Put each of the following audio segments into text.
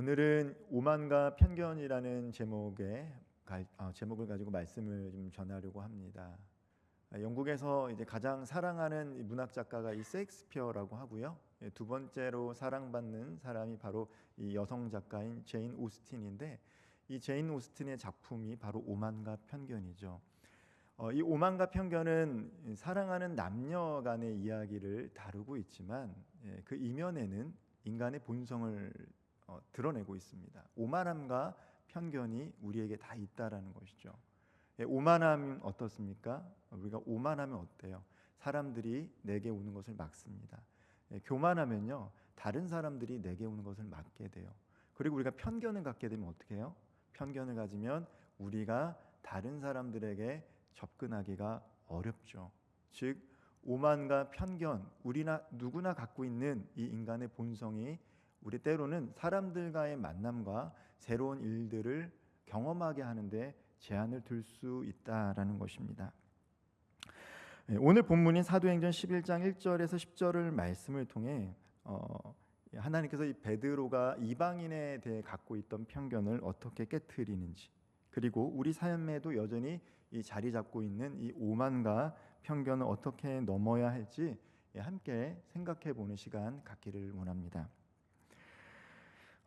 오늘은 오만과 편견이라는 제목을 가지고 말씀을 좀 전하려고 합니다. 영국에서 이제 가장 사랑하는 문학 작가가 이 셰익스피어라고 하고요. 두 번째로 사랑받는 사람이 바로 이 여성 작가인 제인 오스틴인데, 이 제인 오스틴의 작품이 바로 오만과 편견이죠. 이 오만과 편견은 사랑하는 남녀 간의 이야기를 다루고 있지만, 그 이면에는 인간의 본성을 드러내고 있습니다. 오만함과 편견이 우리에게 다 있다라는 것이죠. 오만함 어떻습니까? 우리가 오만하면 어때요? 사람들이 내게 오는 것을 막습니다. 교만하면요, 다른 사람들이 내게 오는 것을 막게 돼요. 그리고 우리가 편견을 갖게 되면 어떻게 해요? 편견을 가지면 우리가 다른 사람들에게 접근하기가 어렵죠. 즉, 오만과 편견, 우리나 누구나 갖고 있는 이 인간의 본성이 우리 때로는 사람들과의 만남과 새로운 일들을 경험하게 하는데 제한을 둘 수 있다라는 것입니다. 오늘 본문인 사도행전 11장 1절에서 10절을 말씀을 통해 하나님께서 이 베드로가 이방인에 대해 갖고 있던 편견을 어떻게 깨트리는지, 그리고 우리 삶에도 여전히 이 자리 잡고 있는 이 오만과 편견을 어떻게 넘어야 할지 함께 생각해 보는 시간 갖기를 원합니다.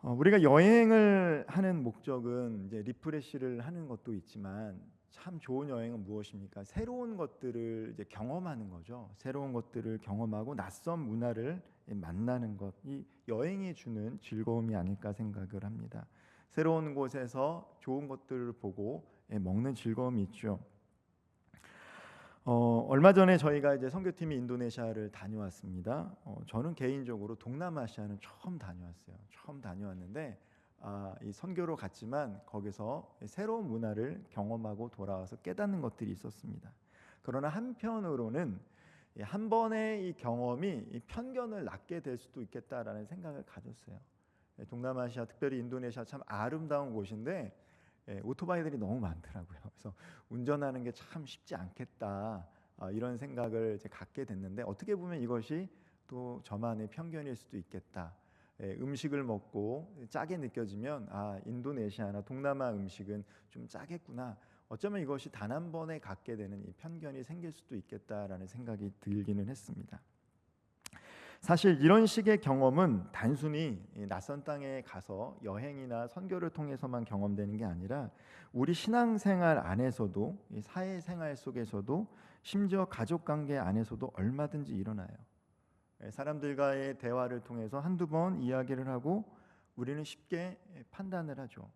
우리가 여행을 하는 목적은 이제 리프레시를 하는 것도 있지만, 참 좋은 여행은 무엇입니까? 새로운 것들을 이제 경험하는 거죠. 새로운 것들을 경험하고 낯선 문화를 만나는 것, 이 여행이 주는 즐거움이 아닐까 생각을 합니다. 새로운 곳에서 좋은 것들을 보고 먹는 즐거움이 있죠. 얼마 전에 저희가 이제 선교팀이 인도네시아를 다녀왔습니다. 저는 개인적으로 동남아시아는 처음 다녀왔어요. 처음 다녀왔는데 이 선교로 갔지만 거기서 새로운 문화를 경험하고 돌아와서 깨닫는 것들이 있었습니다. 그러나 한편으로는 한 번의 이 경험이 이 편견을 낳게 될 수도 있겠다라는 생각을 가졌어요. 동남아시아, 특별히 인도네시아 참 아름다운 곳인데 오토바이들이 너무 많더라고요. 그래서 운전하는 게 참 쉽지 않겠다, 이런 생각을 이제 갖게 됐는데, 어떻게 보면 이것이 또 저만의 편견일 수도 있겠다. 음식을 먹고 짜게 느껴지면 인도네시아나 동남아 음식은 좀 짜겠구나. 어쩌면 이것이 단 한 번에 갖게 되는 이 편견이 생길 수도 있겠다라는 생각이 들기는 했습니다. 사실 이런 식의 경험은 단순히 낯선 땅에 가서 여행이나 선교를 통해서만 경험되는 게 아니라 우리 신앙생활 안에서도, 사회생활 속에서도, 심지어 가족관계 안에서도 얼마든지 일어나요. 사람들과의 대화를 통해서 한두 번 이야기를 하고 우리는 쉽게 판단을 하죠.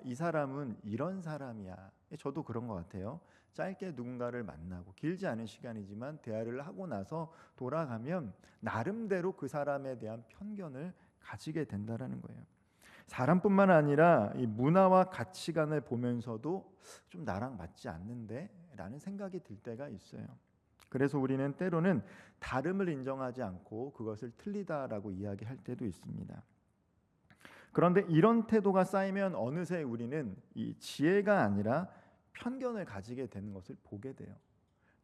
이 사람은 이런 사람이야. 저도 그런 것 같아요. 짧게 누군가를 만나고 길지 않은 시간이지만 대화를 하고 나서 돌아가면 나름대로 그 사람에 대한 편견을 가지게 된다는 거예요. 사람뿐만 아니라 이 문화와 가치관을 보면서도 좀 나랑 맞지 않는데 라는 생각이 들 때가 있어요. 그래서 우리는 때로는 다름을 인정하지 않고 그것을 틀리다라고 이야기할 때도 있습니다. 그런데 이런 태도가 쌓이면 어느새 우리는 이 지혜가 아니라 편견을 가지게 되는 것을 보게 돼요.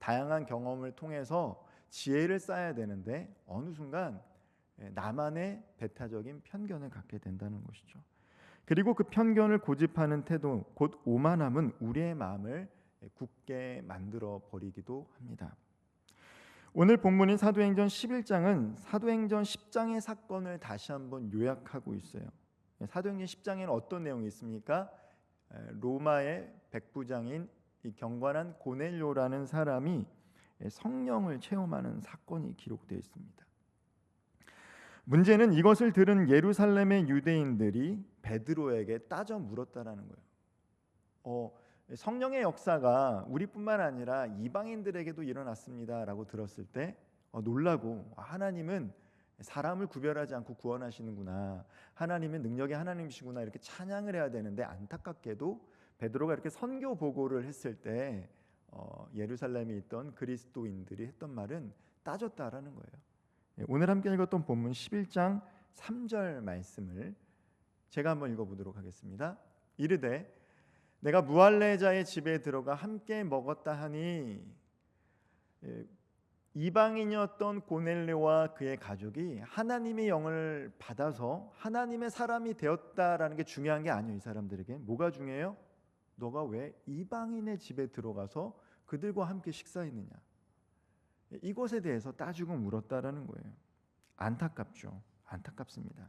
다양한 경험을 통해서 지혜를 쌓아야 되는데 어느 순간 나만의 배타적인 편견을 갖게 된다는 것이죠. 그리고 그 편견을 고집하는 태도, 곧 오만함은 우리의 마음을 굳게 만들어 버리기도 합니다. 오늘 본문인 사도행전 11장은 사도행전 10장의 사건을 다시 한번 요약하고 있어요. 사도행전 10장에는 어떤 내용이 있습니까? 로마의 백부장인 이 경관한 고넬료라는 사람이 성령을 체험하는 사건이 기록되어 있습니다. 문제는 이것을 들은 예루살렘의 유대인들이 베드로에게 따져 물었다라는 거예요. 성령의 역사가 우리뿐만 아니라 이방인들에게도 일어났습니다라고 들었을 때 놀라고, 하나님은 사람을 구별하지 않고 구원하시는구나, 하나님은 능력의 하나님이시구나, 이렇게 찬양을 해야 되는데, 안타깝게도 베드로가 이렇게 선교 보고를 했을 때 예루살렘에 있던 그리스도인들이 했던 말은 따졌다라는 거예요. 오늘 함께 읽었던 본문 11장 3절 말씀을 제가 한번 읽어보도록 하겠습니다. 이르되 내가 무할레자의 집에 들어가 함께 먹었다 하니, 이방인이었던 고넬료와 그의 가족이 하나님의 영을 받아서 하나님의 사람이 되었다라는 게 중요한 게 아니에요. 이 사람들에게 뭐가 중요해요? 너가 왜 이방인의 집에 들어가서 그들과 함께 식사했느냐? 이것에 대해서 따지고 물었다라는 거예요. 안타깝죠. 안타깝습니다.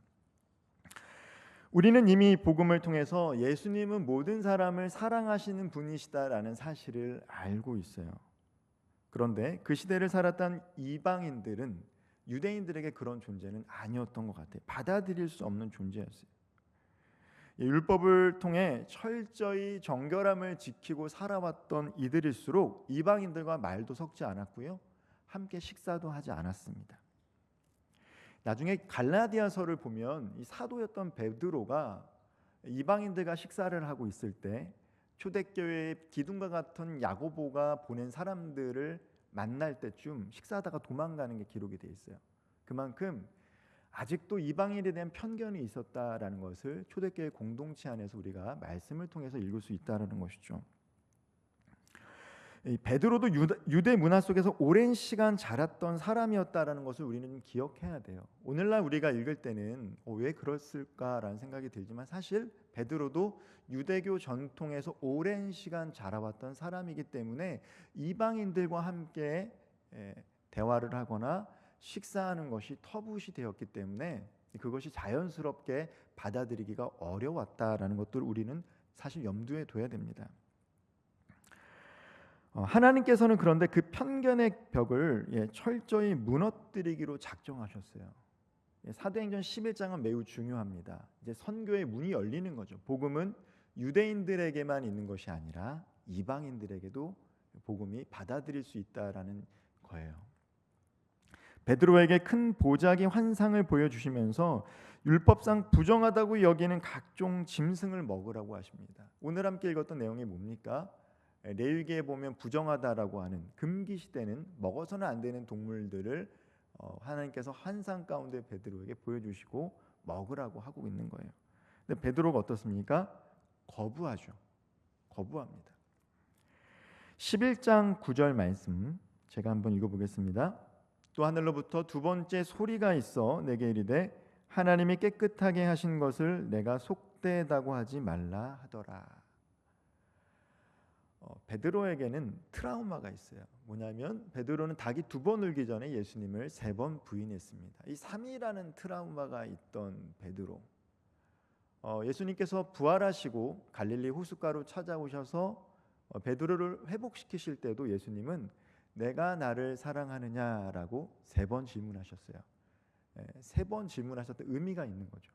우리는 이미 복음을 통해서 예수님은 모든 사람을 사랑하시는 분이시다라는 사실을 알고 있어요. 그런데 그 시대를 살았던 이방인들은 유대인들에게 그런 존재는 아니었던 것 같아요. 받아들일 수 없는 존재였어요. 율법을 통해 철저히 정결함을 지키고 살아왔던 이들일수록 이방인들과 말도 섞지 않았고요, 함께 식사도 하지 않았습니다. 나중에 갈라디아서를 보면 이 사도였던 베드로가 이방인들과 식사를 하고 있을 때 초대교회의 기둥과 같은 야고보가 보낸 사람들을 만날 때쯤 식사하다가 도망가는 게 기록이 돼 있어요. 그만큼 아직도 이방인에 대한 편견이 있었다라는 것을 초대교회 공동체 안에서 우리가 말씀을 통해서 읽을 수 있다라는 것이죠. 베드로도 유대 문화 속에서 오랜 시간 자랐던 사람이었다라는 것을 우리는 기억해야 돼요. 오늘날 우리가 읽을 때는 왜 그랬을까라는 생각이 들지만 사실 베드로도 유대교 전통에서 오랜 시간 자라왔던 사람이기 때문에 이방인들과 함께 대화를 하거나 식사하는 것이 터부시 되었기 때문에 그것이 자연스럽게 받아들이기가 어려웠다라는 것들을 우리는 사실 염두에 둬야 됩니다. 하나님께서는 그런데 그 편견의 벽을 철저히 무너뜨리기로 작정하셨어요. 사도행전 11장은 매우 중요합니다. 이제 선교의 문이 열리는 거죠. 복음은 유대인들에게만 있는 것이 아니라 이방인들에게도 복음이 받아들일 수 있다라는 거예요. 베드로에게 큰 보자기 환상을 보여주시면서 율법상 부정하다고 여기는 각종 짐승을 먹으라고 하십니다. 오늘 함께 읽었던 내용이 뭡니까? 레위기에 보면 부정하다라고 하는 금기시되는 먹어서는 안 되는 동물들을 하나님께서 환상 가운데 베드로에게 보여주시고 먹으라고 하고 있는 거예요. 근데 베드로가 어떻습니까? 거부하죠. 거부합니다. 11장 9절 말씀 제가 한번 읽어보겠습니다. 또 하늘로부터 두 번째 소리가 있어 내게 이르되 하나님이 깨끗하게 하신 것을 내가 속되다고 하지 말라 하더라. 베드로에게는 트라우마가 있어요. 뭐냐면 베드로는 닭이 두 번 울기 전에 예수님을 세 번 부인했습니다. 이 3이라는 트라우마가 있던 베드로. 예수님께서 부활하시고 갈릴리 호숫가로 찾아오셔서 베드로를 회복시키실 때도 예수님은 내가 나를 사랑하느냐라고 세 번 질문하셨어요. 세 번 질문하셨던 의미가 있는 거죠.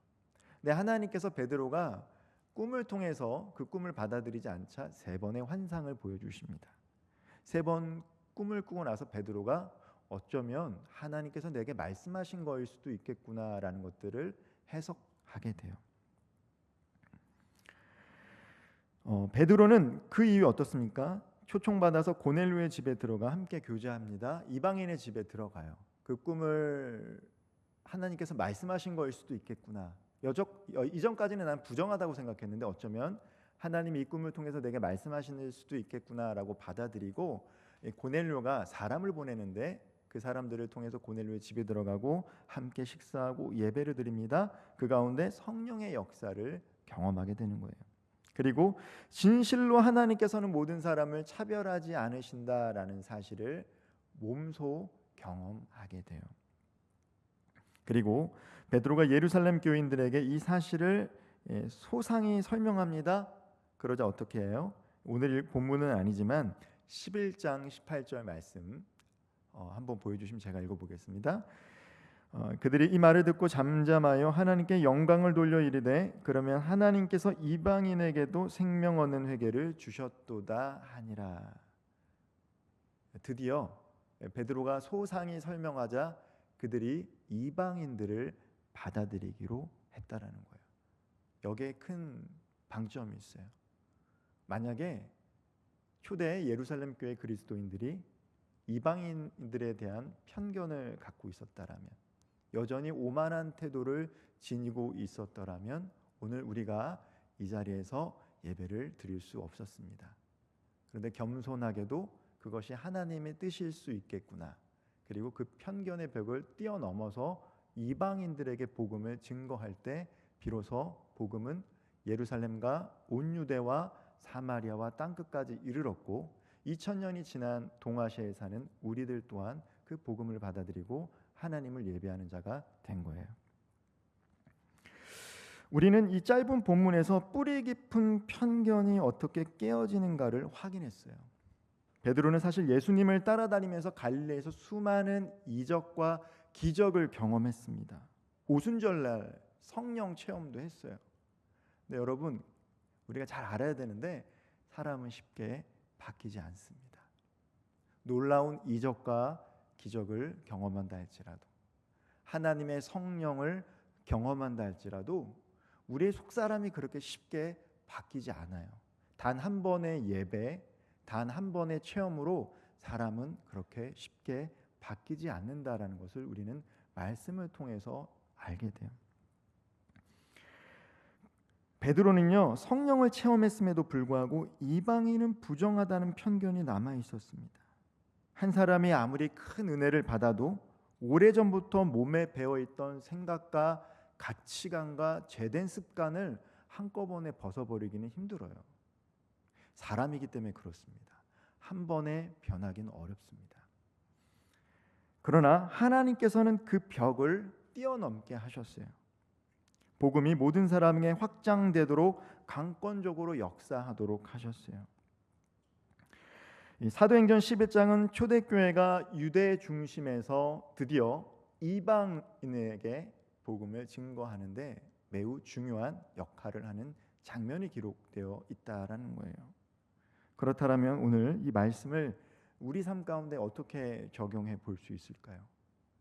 근데 하나님께서 베드로가 꿈을 통해서 그 꿈을 받아들이지 않자 세 번의 환상을 보여주십니다. 세 번 꿈을 꾸고 나서 베드로가 어쩌면 하나님께서 내게 말씀하신 거일 수도 있겠구나라는 것들을 해석하게 돼요. 베드로는 그 이후 어떻습니까? 초청받아서 고넬료의 집에 들어가 함께 교제합니다. 이방인의 집에 들어가요. 그 꿈을 하나님께서 말씀하신 거일 수도 있겠구나. 이전까지는 난 부정하다고 생각했는데 어쩌면 하나님이 이 꿈을 통해서 내게 말씀하실 수도 있겠구나라고 받아들이고 고넬료가 사람을 보내는데 그 사람들을 통해서 고넬료의 집에 들어가고 함께 식사하고 예배를 드립니다. 그 가운데 성령의 역사를 경험하게 되는 거예요. 그리고 진실로 하나님께서는 모든 사람을 차별하지 않으신다라는 사실을 몸소 경험하게 돼요. 그리고 베드로가 예루살렘 교인들에게 이 사실을 소상히 설명합니다. 그러자 어떻게 해요? 오늘 본문은 아니지만 11장 18절 말씀 한번 보여주시면 제가 읽어보겠습니다. 그들이 이 말을 듣고 잠잠하여 하나님께 영광을 돌려 이르되 그러면 하나님께서 이방인에게도 생명 얻는 회개를 주셨도다 하니라. 드디어 베드로가 소상히 설명하자 그들이 이방인들을 받아들이기로 했다라는 거예요. 여기에 큰 방점이 있어요. 만약에 초대 예루살렘 교회 그리스도인들이 이방인들에 대한 편견을 갖고 있었다라면, 여전히 오만한 태도를 지니고 있었더라면 오늘 우리가 이 자리에서 예배를 드릴 수 없었습니다. 그런데 겸손하게도 그것이 하나님의 뜻일 수 있겠구나, 그리고 그 편견의 벽을 뛰어넘어서 이방인들에게 복음을 증거할 때 비로소 복음은 예루살렘과 온 유대와 사마리아와 땅끝까지 이르렀고 2000년이 지난 동아시아에 사는 우리들 또한 그 복음을 받아들이고 하나님을 예배하는 자가 된 거예요. 우리는 이 짧은 본문에서 뿌리 깊은 편견이 어떻게 깨어지는가를 확인했어요. 베드로는 사실 예수님을 따라다니면서 갈릴리에서 수많은 이적과 기적을 경험했습니다. 오순절날 성령 체험도 했어요. 근데 여러분, 우리가 잘 알아야 되는데 사람은 쉽게 바뀌지 않습니다. 놀라운 이적과 기적을 경험한다 할지라도, 하나님의 성령을 경험한다 할지라도 우리의 속사람이 그렇게 쉽게 바뀌지 않아요. 단 한 번의 예배, 단 한 번의 체험으로 사람은 그렇게 쉽게 바뀌지 않는다라는 것을 우리는 말씀을 통해서 알게 돼요. 베드로는요, 성령을 체험했음에도 불구하고 이방인은 부정하다는 편견이 남아 있었습니다. 한 사람이 아무리 큰 은혜를 받아도 오래전부터 몸에 배어있던 생각과 가치관과 죄된 습관을 한꺼번에 벗어버리기는 힘들어요. 사람이기 때문에 그렇습니다. 한 번에 변하기는 어렵습니다. 그러나 하나님께서는 그 벽을 뛰어넘게 하셨어요. 복음이 모든 사람에게 확장되도록 강권적으로 역사하도록 하셨어요. 이 사도행전 11장은 초대교회가 유대 중심에서 드디어 이방인에게 복음을 증거하는데 매우 중요한 역할을 하는 장면이 기록되어 있다라는 거예요. 그렇다면 오늘 이 말씀을 우리 삶 가운데 어떻게 적용해 볼 수 있을까요?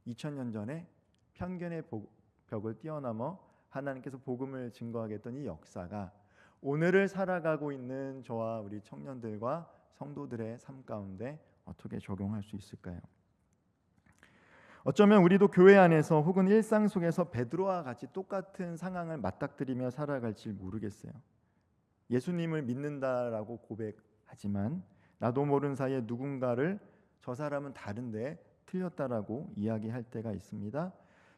2000년 전에 편견의 벽을 뛰어넘어 하나님께서 복음을 증거하겠던 이 역사가 오늘을 살아가고 있는 저와 우리 청년들과 성도들의 삶 가운데 어떻게 적용할 수 있을까요? 어쩌면 우리도 교회 안에서 혹은 일상 속에서 베드로와 같이 똑같은 상황을 맞닥뜨리며 살아갈지 모르겠어요. 예수님을 믿는다라고 고백하지만 나도 모르는 사이에 누군가를 저 사람은 다른데 틀렸다라고 이야기할 때가 있습니다.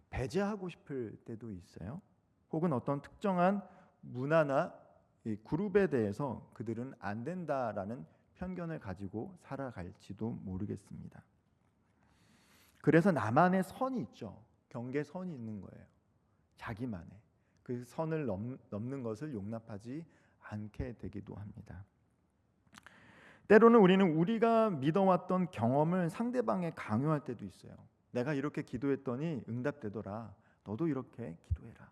배제하고 싶을 때도 있어요. 혹은 어떤 특정한 문화나 그룹에 대해서 그들은 안 된다라는 편견을 가지고 살아갈지도 모르겠습니다. 그래서 나만의 선이 있죠. 경계선이 있는 거예요. 자기만의. 그 선을 넘는 것을 용납하지 않게 되기도 합니다. 때로는 우리는 우리가 믿어왔던 경험을 상대방에 강요할 때도 있어요. 내가 이렇게 기도했더니 응답되더라. 너도 이렇게 기도해라.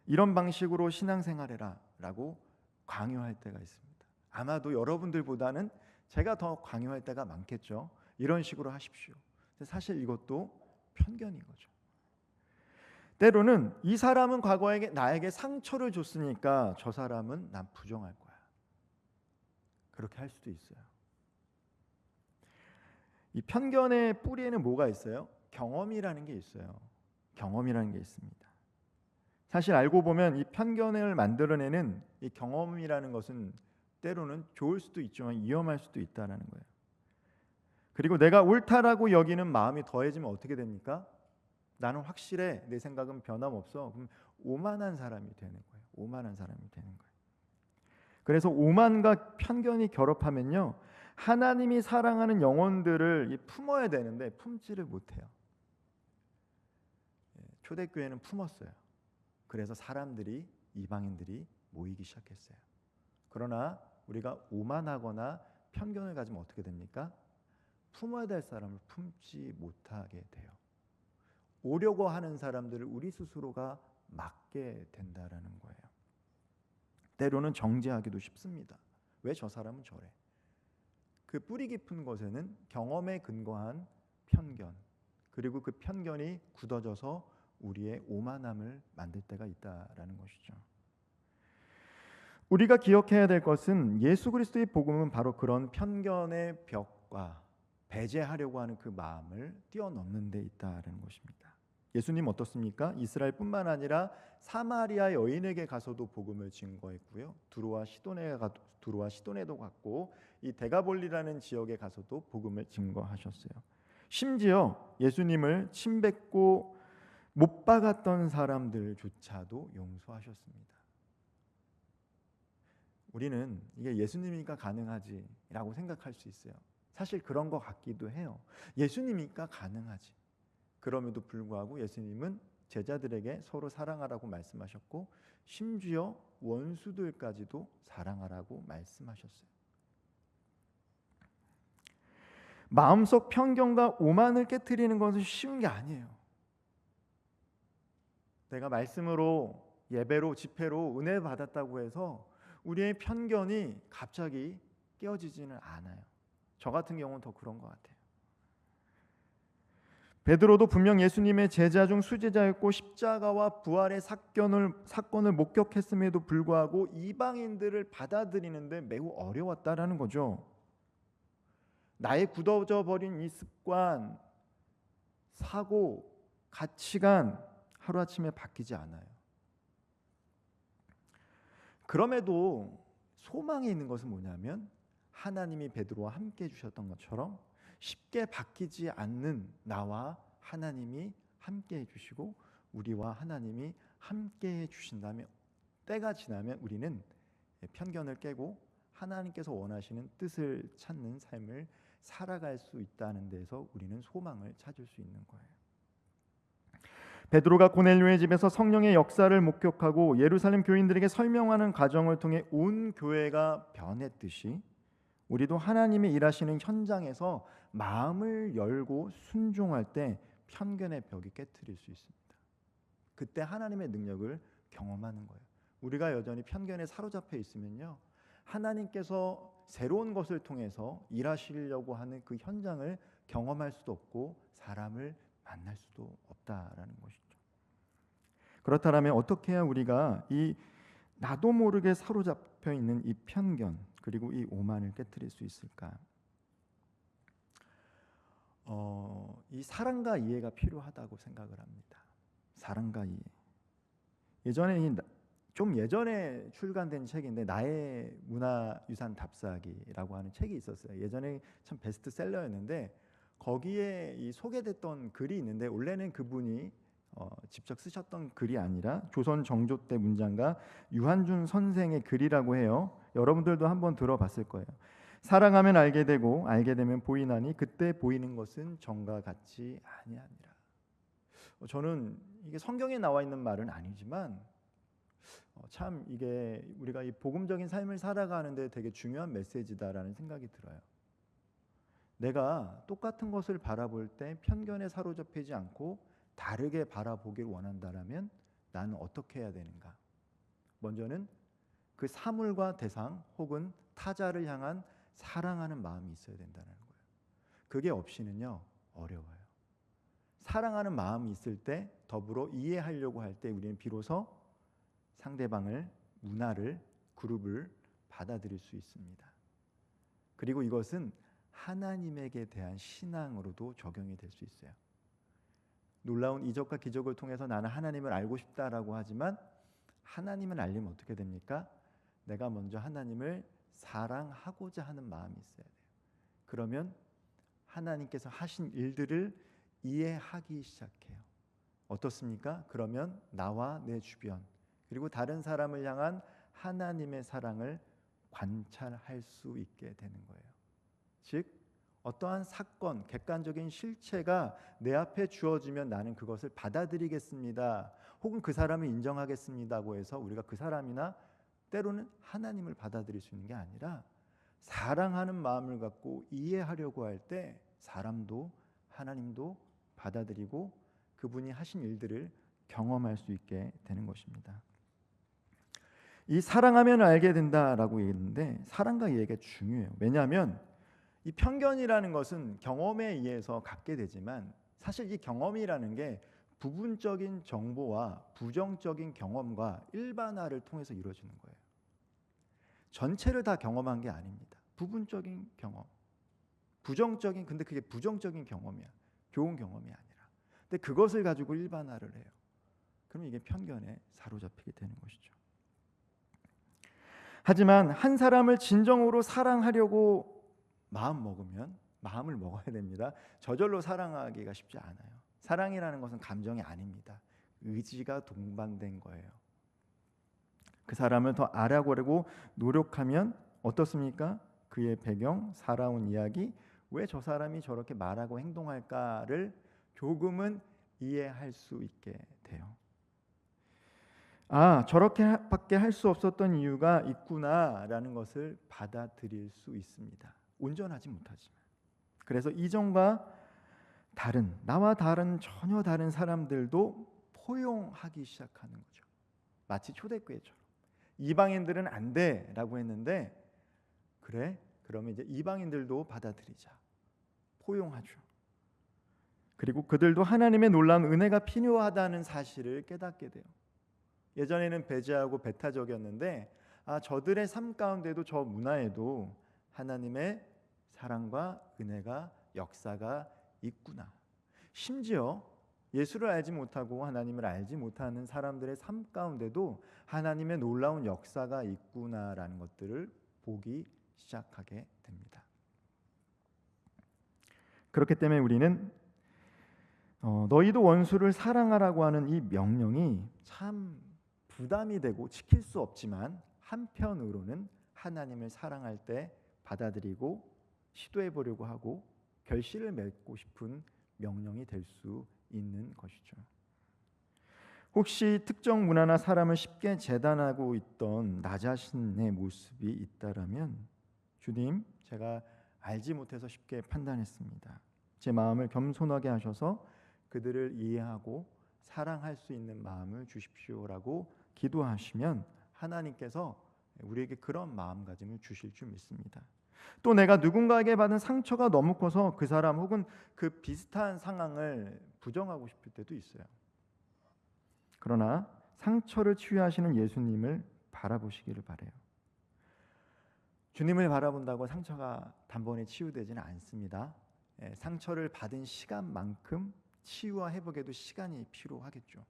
이런 방식으로 신앙생활해라 라고 강요할 때가 있습니다. 아마도 여러분들보다는 제가 더 강요할 때가 많겠죠. 이런 식으로 하십시오. 근데 사실 이것도 편견인 거죠. 때로는 이 사람은 과거에 나에게 상처를 줬으니까 저 사람은 난 부정할 거야. 그렇게 할 수도 있어요. 이 편견의 뿌리에는 뭐가 있어요? 경험이라는 게 있어요. 경험이라는 게 있습니다. 사실 알고 보면 이 편견을 만들어내는 이 경험이라는 것은 때로는 좋을 수도 있지만 위험할 수도 있다는 거예요. 그리고 내가 옳다라고 여기는 마음이 더해지면 어떻게 됩니까? 나는 확실해. 내 생각은 변함없어. 그럼 오만한 사람이 되는 거예요. 오만한 사람이 되는 거예요. 그래서 오만과 편견이 결합하면요, 하나님이 사랑하는 영혼들을 품어야 되는데 품지를 못해요. 초대교회는 품었어요. 그래서 사람들이, 이방인들이 모이기 시작했어요. 그러나 우리가 오만하거나 편견을 가지면 어떻게 됩니까? 품어야 될 사람을 품지 못하게 돼요. 오려고 하는 사람들을 우리 스스로가 막게 된다라는 거예요. 때로는 정죄하기도 쉽습니다. 왜 저 사람은 저래? 그 뿌리 깊은 것에는 경험에 근거한 편견, 그리고 그 편견이 굳어져서 우리의 오만함을 만들 때가 있다라는 것이죠. 우리가 기억해야 될 것은 예수 그리스도의 복음은 바로 그런 편견의 벽과 배제하려고 하는 그 마음을 뛰어넘는 데 있다라는 것입니다. 예수님 어떻습니까? 이스라엘뿐만 아니라 사마리아 여인에게 가서도 복음을 증거했고요. 두로와 시도네도 갔고 이 데가볼리라는 지역에 가서도 복음을 증거하셨어요. 심지어 예수님을 침뱉고 못 박았던 사람들조차도 용서하셨습니다. 우리는 이게 예수님이니까 가능하지라고 생각할 수 있어요. 사실 그런 것 같기도 해요. 예수님이니까 가능하지. 그럼에도 불구하고 예수님은 제자들에게 서로 사랑하라고 말씀하셨고 심지어 원수들까지도 사랑하라고 말씀하셨어요. 마음속 편견과 오만을 깨트리는 것은 쉬운 게 아니에요. 내가 말씀으로, 예배로, 집회로 은혜 받았다고 해서 우리의 편견이 갑자기 깨어지지는 않아요. 저 같은 경우는 더 그런 것 같아요. 베드로도 분명 예수님의 제자 중 수제자였고 십자가와 부활의 사건을 목격했음에도 불구하고 이방인들을 받아들이는데 매우 어려웠다라는 거죠. 나의 굳어져 버린 이 습관, 사고, 가치관 하루아침에 바뀌지 않아요. 그럼에도 소망이 있는 것은 뭐냐면 하나님이 베드로와 함께 해주셨던 것처럼 쉽게 바뀌지 않는 나와 하나님이 함께 해주시고 우리와 하나님이 함께 해주신다면 때가 지나면 우리는 편견을 깨고 하나님께서 원하시는 뜻을 찾는 삶을 살아갈 수 있다는 데서 우리는 소망을 찾을 수 있는 거예요. 베드로가 고넬료의 집에서 성령의 역사를 목격하고 예루살렘 교인들에게 설명하는 과정을 통해 온 교회가 변했듯이 우리도 하나님이 일하시는 현장에서 마음을 열고 순종할 때 편견의 벽이 깨트릴 수 있습니다. 그때 하나님의 능력을 경험하는 거예요. 우리가 여전히 편견에 사로잡혀 있으면요, 하나님께서 새로운 것을 통해서 일하시려고 하는 그 현장을 경험할 수도 없고 사람을 만날 수도 없다라는 것이죠. 그렇다면 어떻게 해야 우리가 이 나도 모르게 사로잡혀 있는 이 편견 그리고 이 오만을 깨트릴 수 있을까? 이 사랑과 이해가 필요하다고 생각을 합니다. 사랑과 이해. 예전에 출간된 책인데 나의 문화유산 답사기라고 하는 책이 있었어요. 예전에 참 베스트셀러였는데 거기에 이 소개됐던 글이 있는데 원래는 그분이 직접 쓰셨던 글이 아니라 조선 정조 때 문장가 유한준 선생의 글이라고 해요. 여러분들도 한번 들어봤을 거예요. 사랑하면 알게 되고 알게 되면 보이나니 그때 보이는 것은 전과 같지 아니하니라. 저는 이게 성경에 나와 있는 말은 아니지만 참 이게 우리가 이 복음적인 삶을 살아가는데 되게 중요한 메시지다라는 생각이 들어요. 내가 똑같은 것을 바라볼 때 편견에 사로잡히지 않고 다르게 바라보길 원한다라면 나는 어떻게 해야 되는가? 먼저는 그 사물과 대상 혹은 타자를 향한 사랑하는 마음이 있어야 된다는 거예요. 그게 없이는요 어려워요. 사랑하는 마음이 있을 때 더불어 이해하려고 할 때 우리는 비로소 상대방을, 문화를, 그룹을 받아들일 수 있습니다. 그리고 이것은 하나님에게 대한 신앙으로도 적용이 될 수 있어요. 놀라운 이적과 기적을 통해서 나는 하나님을 알고 싶다라고 하지만 하나님을 알려면 어떻게 됩니까? 내가 먼저 하나님을 사랑하고자 하는 마음이 있어야 돼요. 그러면 하나님께서 하신 일들을 이해하기 시작해요. 어떻습니까? 그러면 나와 내 주변 그리고 다른 사람을 향한 하나님의 사랑을 관찰할 수 있게 되는 거예요. 즉 어떠한 사건, 객관적인 실체가 내 앞에 주어지면 나는 그것을 받아들이겠습니다. 혹은 그 사람을 인정하겠습니다고 해서 우리가 그 사람이나 때로는 하나님을 받아들일 수 있는 게 아니라 사랑하는 마음을 갖고 이해하려고 할 때 사람도 하나님도 받아들이고 그분이 하신 일들을 경험할 수 있게 되는 것입니다. 이 사랑하면 알게 된다라고 얘기했는데 사랑과 이해가 중요해요. 왜냐하면 이 편견이라는 것은 경험에 의해서 갖게 되지만 사실 이 경험이라는 게 부분적인 정보와 부정적인 경험과 일반화를 통해서 이루어지는 거예요. 전체를 다 경험한 게 아닙니다. 부분적인 경험, 근데 그게 부정적인 경험이야. 좋은 경험이 아니라. 근데 그것을 가지고 일반화를 해요. 그럼 이게 편견에 사로잡히게 되는 것이죠. 하지만 한 사람을 진정으로 사랑하려고 마음 먹으면 마음을 먹어야 됩니다. 저절로 사랑하기가 쉽지 않아요. 사랑이라는 것은 감정이 아닙니다. 의지가 동반된 거예요. 그 사람을 더 알아보려고 노력하면 어떻습니까? 그의 배경, 살아온 이야기, 왜 저 사람이 저렇게 말하고 행동할까를 조금은 이해할 수 있게 돼요. 아, 저렇게밖에 할 수 없었던 이유가 있구나라는 것을 받아들일 수 있습니다. 온전하지 못하지만. 그래서 이전과 다른, 나와 다른 전혀 다른 사람들도 포용하기 시작하는 거죠. 마치 초대교회처럼. 이방인들은 안 돼라고 했는데, 그래? 그러면 이제 이방인들도 받아들이자. 포용하죠. 그리고 그들도 하나님의 놀라운 은혜가 필요하다는 사실을 깨닫게 돼요. 예전에는 배제하고 배타적이었는데, 저들의 삶 가운데도 저 문화에도 하나님의 사랑과 은혜가, 역사가 있구나. 심지어 예수를 알지 못하고 하나님을 알지 못하는 사람들의 삶 가운데도 하나님의 놀라운 역사가 있구나라는 것들을 보기 시작하게 됩니다. 그렇기 때문에 우리는 너희도 원수를 사랑하라고 하는 이 명령이 참 부담이 되고 지킬 수 없지만, 한편으로는 하나님을 사랑할 때 받아들이고 시도해 보려고 하고 결실을 맺고 싶은 명령이 될 수 있는 것이죠. 혹시 특정 문화나 사람을 쉽게 재단하고 있던 나 자신의 모습이 있다라면, 주님, 제가 알지 못해서 쉽게 판단했습니다. 제 마음을 겸손하게 하셔서 그들을 이해하고 사랑할 수 있는 마음을 주십시오라고 기도하시면 하나님께서 우리에게 그런 마음가짐을 주실 줄 믿습니다. 또 내가 누군가에게 받은 상처가 너무 커서 그 사람 혹은 그 비슷한 상황을 부정하고 싶을 때도 있어요. 그러나 상처를 치유하시는 예수님을 바라보시기를 바라요. 주님을 바라본다고 상처가 단번에 치유되지는 않습니다. 상처를 받은 시간만큼 치유와 회복에도 시간이 필요하겠죠.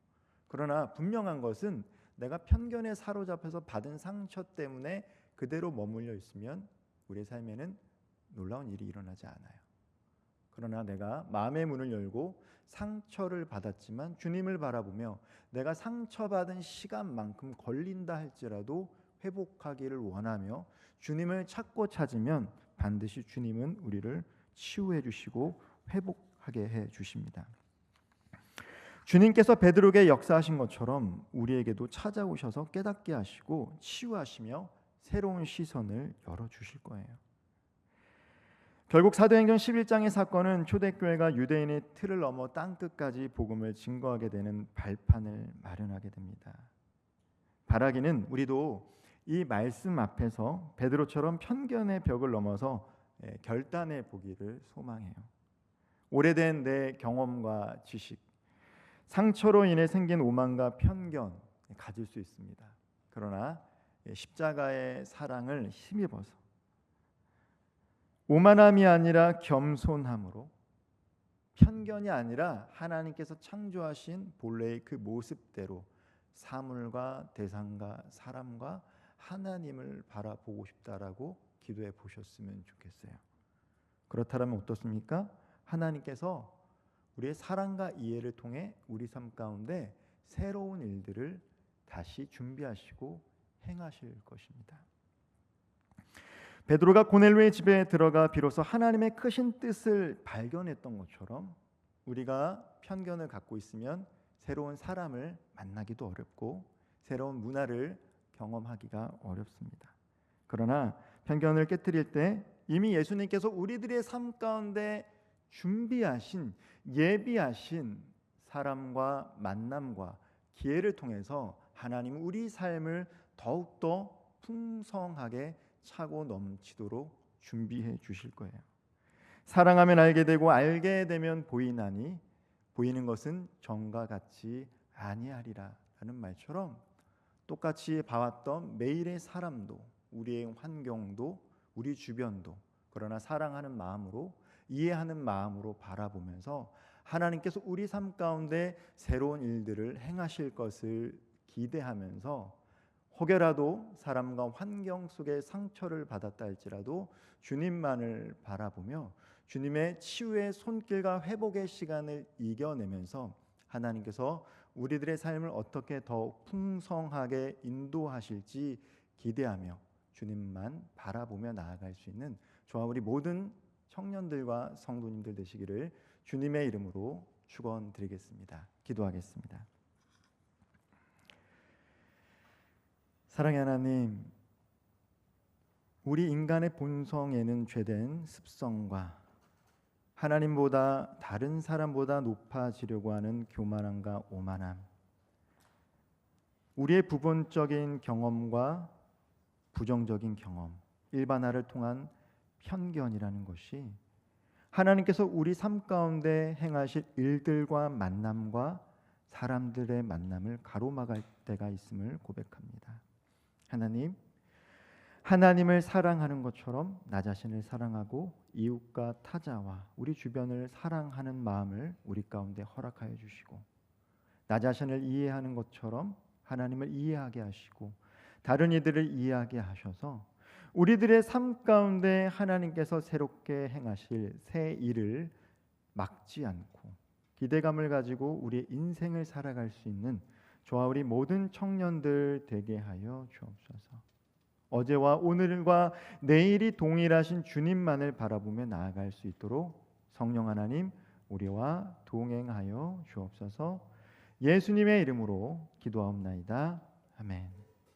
그러나 분명한 것은 내가 편견에 사로잡혀서 받은 상처 때문에 그대로 머물러 있으면 우리의 삶에는 놀라운 일이 일어나지 않아요. 그러나 내가 마음의 문을 열고 상처를 받았지만 주님을 바라보며 내가 상처받은 시간만큼 걸린다 할지라도 회복하기를 원하며 주님을 찾고 찾으면 반드시 주님은 우리를 치유해 주시고 회복하게 해 주십니다. 주님께서 베드로에게 역사하신 것처럼 우리에게도 찾아오셔서 깨닫게 하시고 치유하시며 새로운 시선을 열어주실 거예요. 결국 사도행전 11장의 사건은 초대교회가 유대인의 틀을 넘어 땅끝까지 복음을 증거하게 되는 발판을 마련하게 됩니다. 바라기는 우리도 이 말씀 앞에서 베드로처럼 편견의 벽을 넘어서 결단해 보기를 소망해요. 오래된 내 경험과 지식, 상처로 인해 생긴 오만과 편견 가질 수 있습니다. 그러나 십자가의 사랑을 힘입어서 오만함이 아니라 겸손함으로, 편견이 아니라 하나님께서 창조하신 본래의 그 모습대로 사물과 대상과 사람과 하나님을 바라보고 싶다라고 기도해 보셨으면 좋겠어요. 그렇다면 어떻습니까? 하나님께서 우리의 사랑과 이해를 통해 우리 삶 가운데 새로운 일들을 다시 준비하시고 행하실 것입니다. 베드로가 고넬료의 집에 들어가 비로소 하나님의 크신 뜻을 발견했던 것처럼 우리가 편견을 갖고 있으면 새로운 사람을 만나기도 어렵고 새로운 문화를 경험하기가 어렵습니다. 그러나 편견을 깨뜨릴 때 이미 예수님께서 우리들의 삶 가운데 준비하신, 예비하신 사람과 만남과 기회를 통해서 하나님은 우리 삶을 더욱더 풍성하게 차고 넘치도록 준비해 주실 거예요. 사랑하면 알게 되고 알게 되면 보이나니 보이는 것은 전과 같이 아니하리라 라는 말처럼 똑같이 봐왔던 매일의 사람도, 우리의 환경도, 우리 주변도, 그러나 사랑하는 마음으로, 이해하는 마음으로 바라보면서 하나님께서 우리 삶 가운데 새로운 일들을 행하실 것을 기대하면서 혹여라도 사람과 환경 속에 상처를 받았다 할지라도 주님만을 바라보며 주님의 치유의 손길과 회복의 시간을 이겨내면서 하나님께서 우리들의 삶을 어떻게 더 풍성하게 인도하실지 기대하며 주님만 바라보며 나아갈 수 있는 저와 우리 모든 청년들과 성도님들 되시기를 주님의 이름으로 축원드리겠습니다. 기도하겠습니다. 사랑의 하나님, 우리 인간의 본성에는 죄된 습성과 하나님보다 다른 사람보다 높아지려고 하는 교만함과 오만함, 우리의 부분적인 경험과 부정적인 경험, 일반화를 통한 편견이라는 것이 하나님께서 우리 삶 가운데 행하실 일들과 만남과 사람들의 만남을 가로막을 때가 있음을 고백합니다. 하나님, 하나님을 사랑하는 것처럼 나 자신을 사랑하고 이웃과 타자와 우리 주변을 사랑하는 마음을 우리 가운데 허락하여 주시고, 나 자신을 이해하는 것처럼 하나님을 이해하게 하시고 다른 이들을 이해하게 하셔서 우리들의 삶 가운데 하나님께서 새롭게 행하실 새 일을 막지 않고 기대감을 가지고 우리의 인생을 살아갈 수 있는 저와 우리 모든 청년들 되게 하여 주옵소서. 어제와 오늘과 내일이 동일하신 주님만을 바라보며 나아갈 수 있도록 성령 하나님 우리와 동행하여 주옵소서. 예수님의 이름으로 기도하옵나이다. 아멘.